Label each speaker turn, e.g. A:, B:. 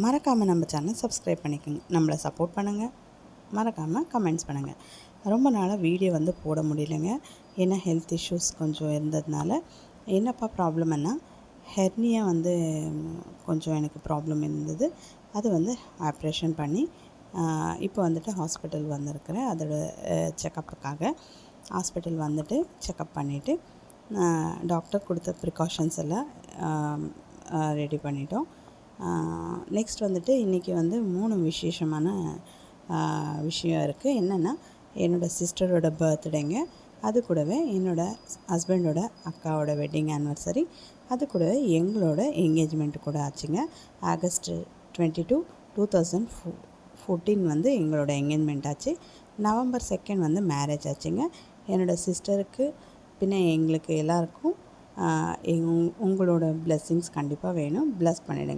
A: மறக்காமல் நம்ம channel subscribe பண்ணிக்கோங்க. நம்மளை சப்போர்ட் பண்ணுங்கள். மறக்காமல் கமெண்ட்ஸ் பண்ணுங்கள். ரொம்ப நாளாக வீடியோ வந்து போட முடியலைங்க. ஏன்னா ஹெல்த் இஷ்யூஸ் கொஞ்சம் இருந்ததுனால. என்னப்பா ப்ராப்ளம்னா ஹெர்னியா வந்து கொஞ்சம் எனக்கு ப்ராப்ளம் இருந்தது. அது வந்து ஆப்ரேஷன் பண்ணி இப்போ வந்துட்டு ஹாஸ்பிட்டல் வந்திருக்கிறேன். அதோட செக்கப்புக்காக ஹாஸ்பிட்டல் வந்துட்டு செக்கப் பண்ணிவிட்டு டாக்டர் கொடுத்த ப்ரிகாஷன்ஸ் எல்லாம் ரெடி பண்ணிட்டோம். நெக்ஸ்ட் வந்துட்டு இன்றைக்கி வந்து 3 விசேஷமான விஷயம் இருக்குது. என்னென்னா என்னோடய சிஸ்டரோட பர்த்டேங்க, அது கூடவே என்னோடய ஹஸ்பண்டோட அக்காவோட வெட்டிங் ஆனிவர்சரி, அது கூடவே எங்களோட என்கேஜ்மெண்ட்டு கூட ஆச்சுங்க. ஆகஸ்ட் 22, 2014 வந்து எங்களோட என்கேஜ்மெண்ட் ஆச்சு. நவம்பர் 2 வந்து மேரேஜ் ஆச்சுங்க. என்னோடய சிஸ்டருக்கு பின்ன எங்களுக்கு எல்லாருக்கும் உங்களோட பிளெஸ்ஸிங்ஸ் கண்டிப்பாக வேணும். பிளஸ் பண்ணிடுங்க.